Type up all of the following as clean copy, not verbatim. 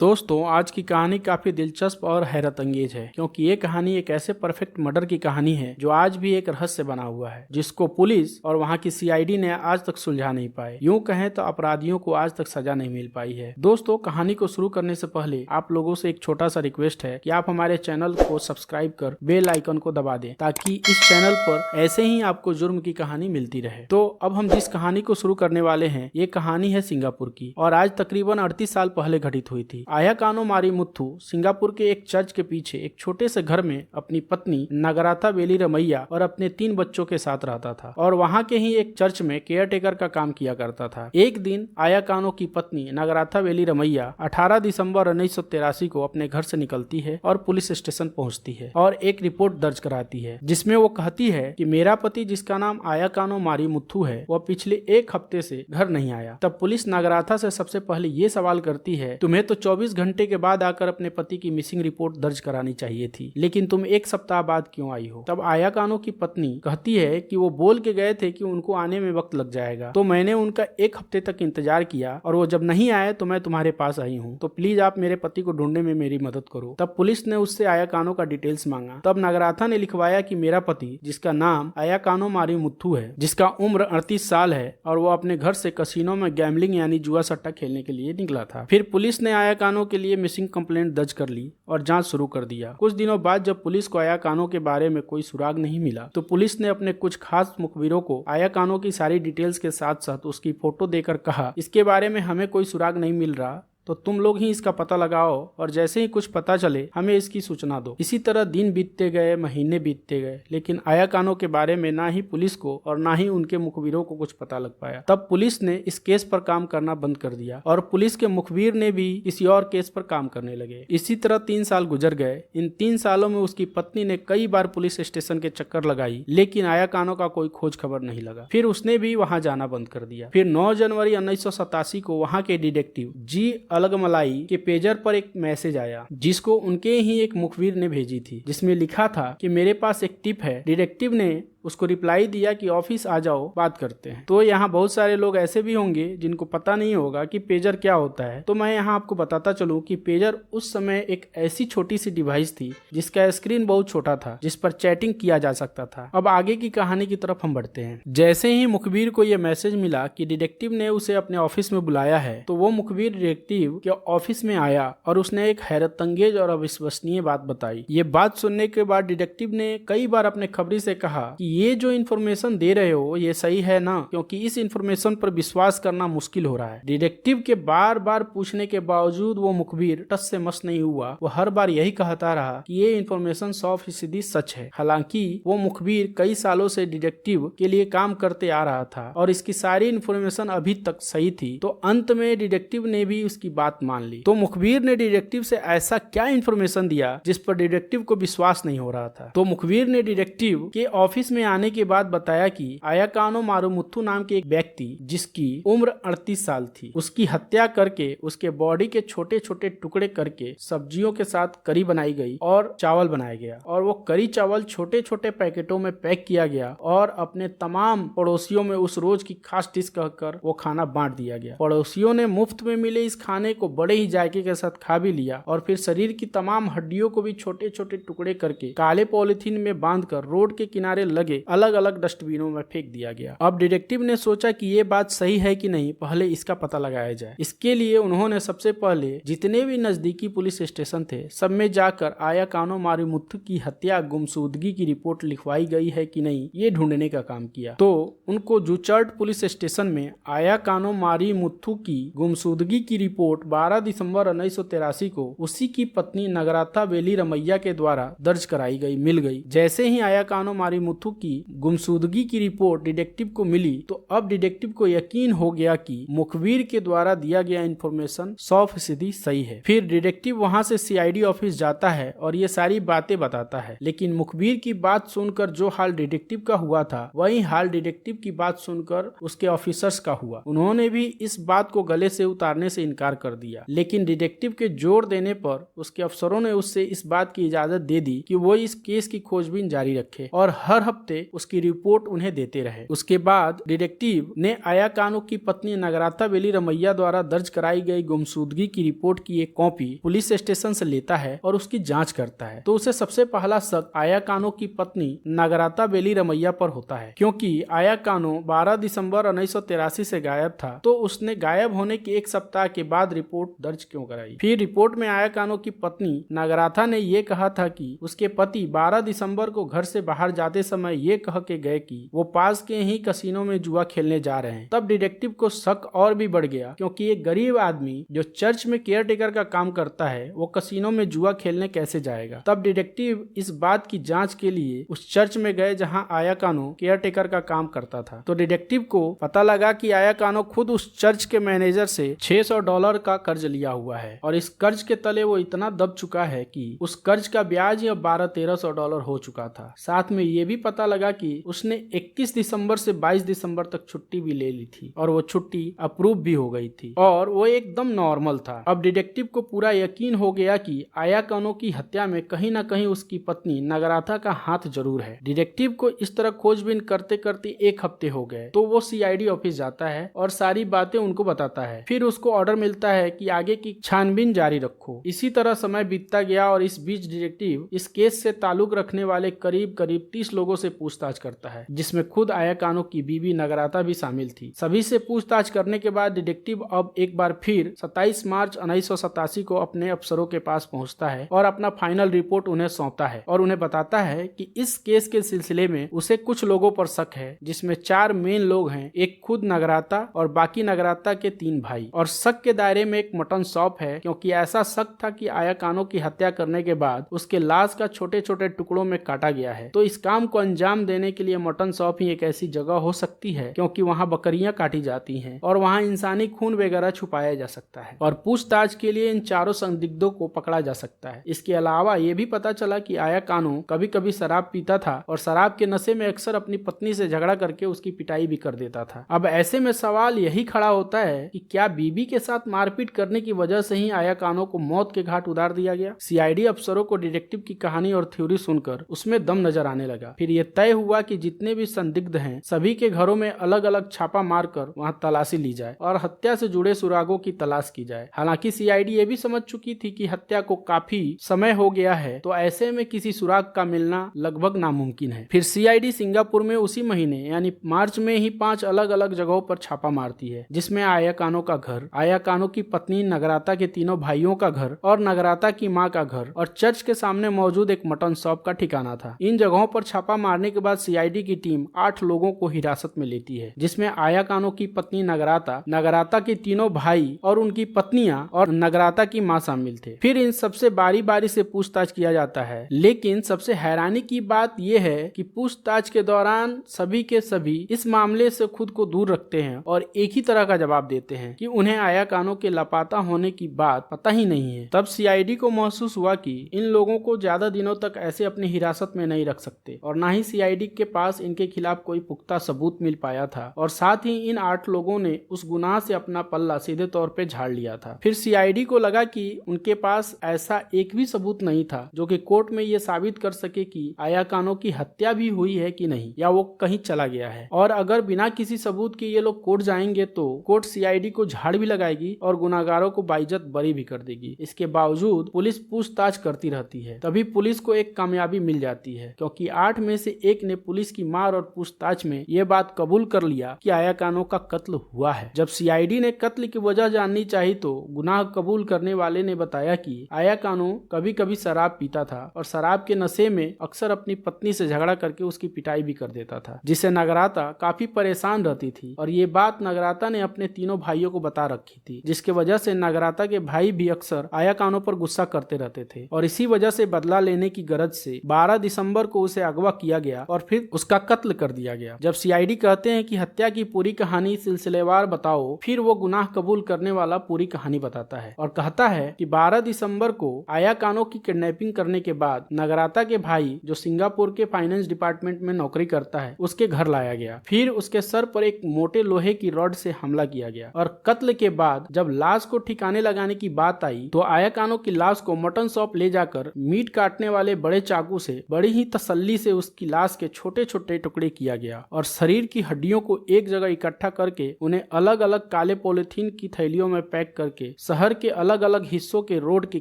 दोस्तों, आज की कहानी काफी दिलचस्प और हैरत अंगेज है क्योंकि ये कहानी एक ऐसे परफेक्ट मर्डर की कहानी है जो आज भी एक रहस्य बना हुआ है, जिसको पुलिस और वहाँ की सीआईडी ने आज तक सुलझा नहीं पाए। यूं कहें तो अपराधियों को आज तक सजा नहीं मिल पाई है। दोस्तों, कहानी को शुरू करने से पहले आप लोगों से एक छोटा सा रिक्वेस्ट है कि आप हमारे चैनल को सब्सक्राइब कर बेल आइकन को दबा दें ताकि इस चैनल पर ऐसे ही आपको जुर्म की कहानी मिलती रहे। तो अब हम जिस कहानी को शुरू करने वाले हैं, ये कहानी है सिंगापुर की और आज तकरीबन 38 साल पहले घटित हुई थी। आया कानो मारीमुथु सिंगापुर के एक चर्च के पीछे एक छोटे से घर में अपनी पत्नी नगराथा वेली रमैया और अपने 3 बच्चों के साथ रहता था और वहाँ के ही एक चर्च में केयर टेकर का काम किया करता था। एक दिन आया कानो की पत्नी नगराथा वेली रमैया 18 दिसंबर 1983 को अपने घर से निकलती है और पुलिस स्टेशन पहुँचती है और एक रिपोर्ट दर्ज कराती है, जिसमें वो कहती है कि मेरा पति, जिसका नाम आया कानो मारीमुथु है, वह पिछले 1 हफ्ते से घर नहीं आया। तब पुलिस नगराथा से सबसे पहले ये सवाल करती है, तुम्हें तो 24 घंटे के बाद आकर अपने पति की मिसिंग रिपोर्ट दर्ज करानी चाहिए थी, लेकिन तुम 1 सप्ताह बाद क्यों आई हो? तब आया कानो की पत्नी कहती है कि वो बोल के गए थे कि उनको आने में वक्त लग जाएगा, तो मैंने उनका 1 हफ्ते तक इंतजार किया और वो जब नहीं आए तो मैं तुम्हारे पास आई हूँ। तो प्लीज आप मेरे पति को ढूंढने में मेरी मदद करो। तब पुलिस ने उससे आया कानो का डिटेल्स मांगा। तब नगराथा ने लिखवाया कि मेरा पति, जिसका नाम आया कानो मारीमुथु है, जिसका उम्र 38 साल है और वो अपने घर से कसिनो में गैम्बलिंग यानी जुआ सट्टा खेलने के लिए निकला था। फिर पुलिस ने आया कानो के लिए मिसिंग कंप्लेंट दर्ज कर ली और जांच शुरू कर दिया। कुछ दिनों बाद जब पुलिस को आया कानो के बारे में कोई सुराग नहीं मिला, तो पुलिस ने अपने कुछ खास मुखबिरों को आया कानो की सारी डिटेल्स के साथ साथ उसकी फोटो देकर कहा, इसके बारे में हमें कोई सुराग नहीं मिल रहा, तो तुम लोग ही इसका पता लगाओ और जैसे ही कुछ पता चले हमें इसकी सूचना दो। इसी तरह दिन बीतते गए, महीने बीतते गए, लेकिन आया कानो के बारे में ना ही पुलिस को और ना ही उनके मुखबिरों को कुछ पता लग पाया। तब पुलिस ने इस केस पर काम करना बंद कर दिया और पुलिस के मुखबिर ने भी किसी और केस पर काम करने लगे। इसी तरह 3 साल गुजर गए। इन 3 सालों में उसकी पत्नी ने कई बार पुलिस स्टेशन के चक्कर लगाई, लेकिन आया कानो का कोई खोज खबर नहीं लगा। फिर उसने भी वहां जाना बंद कर दिया। फिर 9 जनवरी 1987 को वहां के डिटेक्टिव जी अलगमलाई के पेजर पर एक मैसेज आया, जिसको उनके ही एक मुखबिर ने भेजी थी, जिसमें लिखा था कि मेरे पास एक टिप है। डिटेक्टिव ने उसको रिप्लाई दिया कि ऑफिस आ जाओ, बात करते हैं। तो यहाँ बहुत सारे लोग ऐसे भी होंगे जिनको पता नहीं होगा कि पेजर क्या होता है, तो मैं यहाँ आपको बताता चलूं कि पेजर उस समय एक ऐसी छोटी सी डिवाइस थी जिसका स्क्रीन बहुत छोटा था, जिस पर चैटिंग किया जा सकता था। अब आगे की कहानी की तरफ हम बढ़ते हैं। जैसे ही मुखबिर को यह मैसेज मिला कि डिटेक्टिव ने उसे अपने ऑफिस में बुलाया है, तो वो मुखबिर डिटेक्टिव के ऑफिस में आया और उसने एक हैरतअंगेज और अविश्वसनीय बात बताई। ये बात सुनने के बाद डिटेक्टिव ने कई बार अपने खबरी से कहा कि ये जो इन्फॉर्मेशन दे रहे हो ये सही है ना, क्योंकि इस इन्फॉर्मेशन पर विश्वास करना मुश्किल हो रहा है। डिटेक्टिव के बार बार पूछने के बावजूद वो मुखबिर टस से मस नहीं हुआ। वो हर बार यही कहता रहा कि ये इन्फॉर्मेशन 100% सच है। हालांकि वो मुखबिर कई सालों से डिटेक्टिव के लिए काम करते आ रहा था और इसकी सारी इन्फॉर्मेशन अभी तक सही थी, तो अंत में डिटेक्टिव ने भी उसकी बात मान ली। तो मुखबिर ने डिटेक्टिव से ऐसा क्या इन्फॉर्मेशन दिया जिस पर डिटेक्टिव को विश्वास नहीं हो रहा था। तो मुखबिर ने डिटेक्टिव के ऑफिस में आने के बाद बताया कि आया कानो मारीमुथु नाम के एक व्यक्ति, जिसकी उम्र 38 साल थी, उसकी हत्या करके उसके बॉडी के छोटे छोटे टुकड़े करके सब्जियों के साथ करी बनाई गई और चावल बनाया गया और वो करी चावल छोटे छोटे पैकेटों में पैक किया गया और अपने तमाम पड़ोसियों में उस रोज की खास डिश कहकर वो खाना बांट दिया गया। पड़ोसियों ने मुफ्त में मिले इस खाने को बड़े ही जायके के साथ खा भी लिया और फिर शरीर की तमाम हड्डियों को भी छोटे छोटे टुकड़े करके काले पॉलिथीन में बांधकर रोड के किनारे लगे अलग अलग डस्टबिनों में फेंक दिया गया। अब डिटेक्टिव ने सोचा कि ये बात सही है कि नहीं, पहले इसका पता लगाया जाए। इसके लिए उन्होंने सबसे पहले जितने भी नजदीकी पुलिस स्टेशन थे सब में जाकर आया कानो मारीमुथु की हत्या गुमशुदगी की रिपोर्ट लिखवाई गई है कि नहीं, ये ढूंढने का काम किया। तो उनको जूचर्ट पुलिस स्टेशन में आया कानो मारीमुथु की गुमशुदगी की रिपोर्ट 12 दिसंबर 1983 को उसी की पत्नी नगराथा वेली रमैया के द्वारा दर्ज कराई गई, मिल गई। जैसे ही आया कानो मारीमुथु की गुमशुदगी की रिपोर्ट डिटेक्टिव को मिली, तो अब डिटेक्टिव को यकीन हो गया कि मुखबिर के द्वारा दिया गया इंफॉर्मेशन 100% सही है। फिर डिटेक्टिव वहां से सीआईडी ऑफिस जाता है और ये सारी बातें बताता है, लेकिन मुखबिर की बात सुनकर जो हाल डिटेक्टिव का हुआ था, वही हाल डिटेक्टिव की बात सुनकर उसके ऑफिसर्स का हुआ। उन्होंने भी इस बात को गले से उतारने से इनकार कर दिया, लेकिन डिटेक्टिव के जोर देने पर उसके अफसरों ने उससे इस बात की इजाजत दे दी कि वो इस केस की खोजबीन जारी रखे और हर हफ्ते हफ्ते उसकी रिपोर्ट उन्हें देते रहे। उसके बाद डिटेक्टिव ने आया कानो की पत्नी नगराता बेली रमैया द्वारा दर्ज कराई गई गुमशुदगी की रिपोर्ट की एक कॉपी पुलिस स्टेशन से लेता है और उसकी जांच करता है। तो उसे सबसे पहला शक आया कानो की पत्नी नगराता बेली रमैया पर होता है, क्योंकि आया कानो 12 दिसंबर 1983 से गायब था। तो उसने गायब होने के एक सप्ताह के बाद रिपोर्ट दर्ज क्यों कराई? फिर रिपोर्ट में आया कानो की पत्नी नगराता ने यह कहा था कि उसके पति 12 दिसंबर को घर से बाहर जाते समय ये कह के गए कि वो पास के ही कसिनो में जुआ खेलने जा रहे हैं। तब डिटेक्टिव को शक और भी बढ़ गया, क्योंकि एक गरीब आदमी जो चर्च में केयर टेकर का काम करता है वो कसिनो में जुआ खेलने कैसे जाएगा। तब डिटेक्टिव इस बात की जांच के लिए उस चर्च में गए जहां आया कानो केयर टेकर का काम करता था। तो डिटेक्टिव को पता लगा कि आया कानो खुद उस चर्च के मैनेजर से $600 का कर्ज लिया हुआ है और इस कर्ज के तले वो इतना दब चुका है कि उस कर्ज का ब्याज अब $1200-1300 हो चुका था। साथ में ये भी पता लगा कि उसने 21 दिसंबर से 22 दिसंबर तक छुट्टी भी ले ली थी और वो छुट्टी अप्रूव भी हो गई थी और वो एकदम नॉर्मल था। अब डिटेक्टिव को पूरा यकीन हो गया कि आया कानो की हत्या में कहीं ना कहीं उसकी पत्नी नगराता का हाथ जरूर है। डिटेक्टिव को इस तरह खोजबीन करते करते 1 हफ्ते हो गए। तो वो सीआईडी ऑफिस जाता है और सारी बातें उनको बताता है। फिर उसको ऑर्डर मिलता है कि आगे की छानबीन जारी रखो। इसी तरह समय बीतता गया और इस बीच डिटेक्टिव इस केस से ताल्लुक रखने वाले करीब 30 लोगों से पूछताछ करता है, जिसमें खुद आया कानो की बीवी नगराता भी शामिल थी। सभी से पूछताछ करने के बाद डिटेक्टिव अब एक बार फिर 27 मार्च 1987 को अपने अफसरों के पास पहुंचता है और अपना फाइनल रिपोर्ट उन्हें सौंपता है और उन्हें बताता है कि इस केस के सिलसिले में उसे कुछ लोगों पर शक है, जिसमें 4 मेन लोग हैं, एक खुद नगराता और बाकी नगराता के 3 भाई। और शक के दायरे में एक मटन शॉप है, क्योंकि ऐसा शक था कि आया कानो की हत्या करने के बाद उसके लाश का छोटे छोटे टुकड़ों में काटा गया है। तो इस काम को अंजाम देने के लिए मटन शॉप ही एक ऐसी जगह हो सकती है, क्योंकि वहाँ बकरियां काटी जाती हैं और वहाँ इंसानी खून वगैरह छुपाया जा सकता है और पूछताछ के लिए इन चारों संदिग्धों को पकड़ा जा सकता है। इसके अलावा ये भी पता चला कि आया कानो कभी कभी शराब पीता था और शराब के नशे में अक्सर अपनी पत्नी से झगड़ा करके उसकी पिटाई भी कर देता था। अब ऐसे में सवाल यही खड़ा होता है कि क्या बीबी के साथ मारपीट करने की वजह से ही आया कानो को मौत के घाट उतार दिया गया? सीआईडी अफसरों को डिटेक्टिव की कहानी और थ्योरी सुनकर उसमें दम नजर आने लगा। फिर यह तय हुआ कि जितने भी संदिग्ध हैं सभी के घरों में अलग अलग छापा मारकर वहां तलाशी ली जाए और हत्या से जुड़े सुरागों की तलाश की जाए। हालांकि सीआईडी ये भी समझ चुकी थी कि हत्या को काफी समय हो गया है, तो ऐसे में किसी सुराग का मिलना लगभग नामुमकिन है। फिर सीआईडी सिंगापुर में उसी महीने यानी मार्च में ही 5 अलग अलग जगहों पर छापा मारती है, जिसमें आया कानो का घर, आया कानो की पत्नी नगराता के 3 भाइयों का घर और नगराता की मां का घर और चर्च के सामने मौजूद एक मटन शॉप का ठिकाना था। इन जगहों पर छापा मारने के बाद सीआईडी की टीम 8 लोगों को हिरासत में लेती है, जिसमें आया कानो की पत्नी नगराता, नगराता के 3 भाई और उनकी पत्नियां और नगराता की मां शामिल थे। फिर इन सबसे बारी बारी से पूछताछ किया जाता है, लेकिन सबसे हैरानी की बात यह है कि पूछताछ के दौरान सभी के सभी इस मामले से खुद को दूर रखते हैं और एक ही तरह का जवाब देते हैं कि उन्हें आया कानो के लापता होने की बात पता ही नहीं है। तब सीआईडी को महसूस हुआ कि इन लोगों को ज्यादा दिनों तक ऐसे अपनी हिरासत में नहीं रख सकते और न ही सीआईडी के पास इनके खिलाफ कोई पुख्ता सबूत मिल पाया था और साथ ही इन 8 लोगों ने उस गुनाह से अपना पल्ला सीधे तौर पे झाड़ लिया था। फिर सीआईडी को लगा कि उनके पास ऐसा एक भी सबूत नहीं था जो कि कोर्ट में ये साबित कर सके कि आया कानो की हत्या भी हुई है कि नहीं या वो कहीं चला गया है। और अगर बिना किसी सबूत के ये लोग कोर्ट जाएंगे तो कोर्ट सीआईडी को झाड़ भी लगाएगी और गुनाहगारों को बाइज्जत बरी भी कर देगी। इसके बावजूद पुलिस पूछताछ करती रहती है। तभी पुलिस को एक कामयाबी मिल जाती है, क्योंकि 8 में से एक ने पुलिस की मार और पूछताछ में ये बात कबूल कर लिया कि आया कानो का कत्ल हुआ है। जब सीआईडी ने कत्ल की वजह जाननी चाहिए तो गुनाह कबूल करने वाले ने बताया कि आया कानो कभी कभी शराब पीता था और शराब के नशे में अक्सर अपनी पत्नी से झगड़ा करके उसकी पिटाई भी कर देता था, जिससे नगराता काफी परेशान रहती थी और ये बात नगराता ने अपने 3 भाइयों को बता रखी थी, जिसके वजह से नगराता के भाई भी अक्सर आया कानो पर गुस्सा करते रहते थे और इसी वजह से बदला लेने की गरज से 12 दिसंबर को उसे अगवा किया गया और फिर उसका कत्ल कर दिया गया। जब सीआईडी कहते हैं कि हत्या की पूरी कहानी सिलसिलेवार बताओ, फिर वो गुनाह कबूल करने वाला पूरी कहानी बताता है और कहता है कि 12 दिसंबर को आया कानो की किडनैपिंग करने के बाद नगराता के भाई जो सिंगापुर के फाइनेंस डिपार्टमेंट में नौकरी करता है उसके घर लाया गया। फिर उसके सर पर एक मोटे लोहे की रॉड से हमला किया गया और कत्ल के बाद जब लाश को ठिकाने लगाने की बात आई तो आया कानो की लाश को मटन शॉप ले जाकर मीट काटने वाले बड़े चाकू से बड़ी ही तसल्ली से उसकी लाश लाश के छोटे छोटे टुकड़े किया गया और शरीर की हड्डियों को एक जगह इकट्ठा करके उन्हें अलग अलग काले पॉलिथीन की थैलियों में पैक करके शहर के अलग अलग हिस्सों के रोड के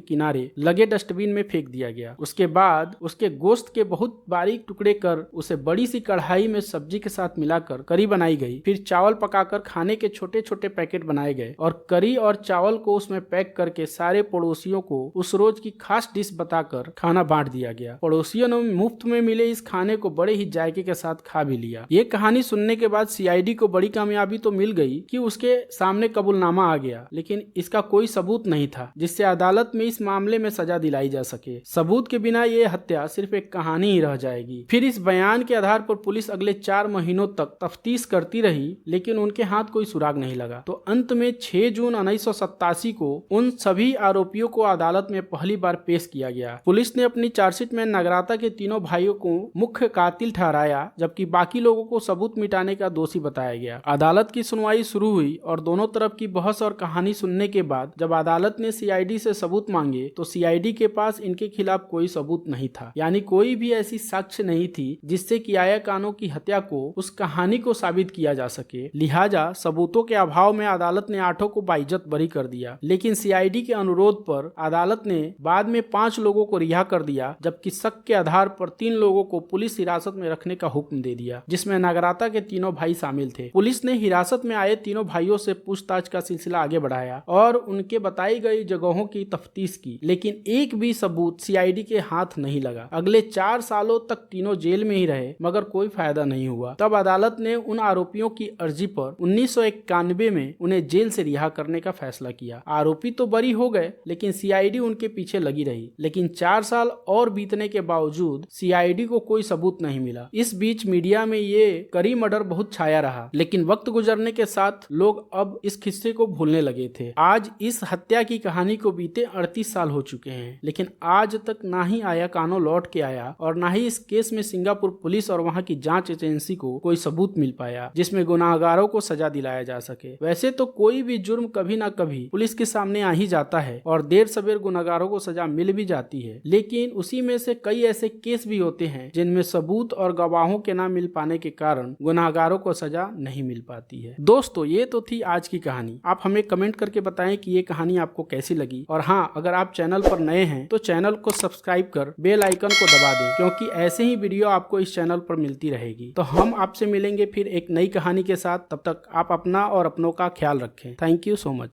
किनारे लगे डस्टबिन में फेंक दिया गया। उसके बाद उसके गोश्त के बहुत बारीक टुकड़े कर उसे बड़ी सी कढ़ाई में सब्जी के साथ मिलाकर करी बनाई गई। फिर चावल पकाकर खाने के छोटे छोटे पैकेट बनाए गए और करी और चावल को उसमें पैक करके सारे पड़ोसियों को उस रोज की खास डिश बताकर खाना बांट दिया गया। पड़ोसियों ने मुफ्त में मिले इस खाने को बड़े ही जायके के साथ खा भी लिया। ये कहानी सुनने के बाद सीआईडी को बड़ी कामयाबी तो मिल गई कि उसके सामने कबूलनामा आ गया, लेकिन इसका कोई सबूत नहीं था जिससे अदालत में इस मामले में सजा दिलाई जा सके। सबूत के बिना ये हत्या सिर्फ एक कहानी ही रह जाएगी। फिर इस बयान के आधार पर पुलिस अगले 4 महीनों तक तफ्तीश करती रही, लेकिन उनके हाथ कोई सुराग नहीं लगा। तो अंत में 6 जून 1987 को उन सभी आरोपियों को अदालत में पहली बार पेश किया गया। पुलिस ने अपनी चार्जशीट में नगराता के तीनों भाइयों को मुख्य कातिल ठहराया, जबकि बाकी लोगों को सबूत मिटाने का दोषी बताया गया। अदालत की सुनवाई शुरू हुई और दोनों तरफ की बहस और कहानी सुनने के बाद जब अदालत ने सीआईडी से सबूत मांगे तो सीआईडी के पास इनके खिलाफ कोई सबूत नहीं था, यानी कोई भी ऐसी साक्ष्य नहीं थी जिससे कियाया कानो की हत्या को उस कहानी को साबित किया जा सके। लिहाजा सबूतों के अभाव में अदालत ने 8 को बाइज्जत बरी कर दिया, लेकिन सीआईडी के अनुरोध पर अदालत ने बाद में 5 लोगों को रिहा कर दिया, जबकि शक के आधार पर 3 लोगों को पुलिस हिरासत में रखने का हुक्म दे दिया, जिसमें नगराता के तीनों भाई शामिल थे। पुलिस ने हिरासत में आए तीनों भाइयों से पूछताछ का सिलसिला आगे बढ़ाया और उनके बताई गई जगहों की तफ्तीश की, लेकिन एक भी सबूत सीआईडी के हाथ नहीं लगा। अगले 4 सालों तक तीनों जेल में ही रहे, मगर कोई फायदा नहीं हुआ। तब अदालत ने उन आरोपियों की अर्जी पर 1991 में उन्हें जेल से रिहा करने का फैसला किया। आरोपी तो बरी हो गए, लेकिन सीआईडी उनके पीछे लगी रही। लेकिन 4 साल और बीतने के बावजूद सीआईडी को कोई सबूत नहीं मिला। इस बीच मीडिया में ये करी मर्डर बहुत छाया रहा, लेकिन वक्त गुजरने के साथ लोग अब इस किस्से को भूलने लगे थे। आज इस हत्या की कहानी को बीते 38 साल हो चुके हैं, लेकिन आज तक ना ही आया कानो लौट के आया और ना ही इस केस में सिंगापुर पुलिस और वहां की जांच एजेंसी को कोई सबूत मिल पाया जिसमें गुनाहगारों को सजा दिलाया जा सके। वैसे तो कोई भी जुर्म कभी ना कभी पुलिस के सामने आ ही जाता है और देर सवेर गुनाहगारों को सजा मिल भी जाती है, लेकिन उसी में से कई ऐसे केस भी होते हैं जिनमें सबूत और गवाहों के ना मिल पाने के कारण गुनाहगारों को सजा नहीं मिल पाती है। दोस्तों, ये तो थी आज की कहानी। आप हमें कमेंट करके बताएं कि ये कहानी आपको कैसी लगी, और हाँ, अगर आप चैनल पर नए हैं तो चैनल को सब्सक्राइब कर बेल आइकन को दबा दें, क्योंकि ऐसे ही वीडियो आपको इस चैनल पर मिलती रहेगी। तो हम आपसे मिलेंगे फिर एक नई कहानी के साथ। तब तक आप अपना और अपनों का ख्याल रखें। Thank you so much.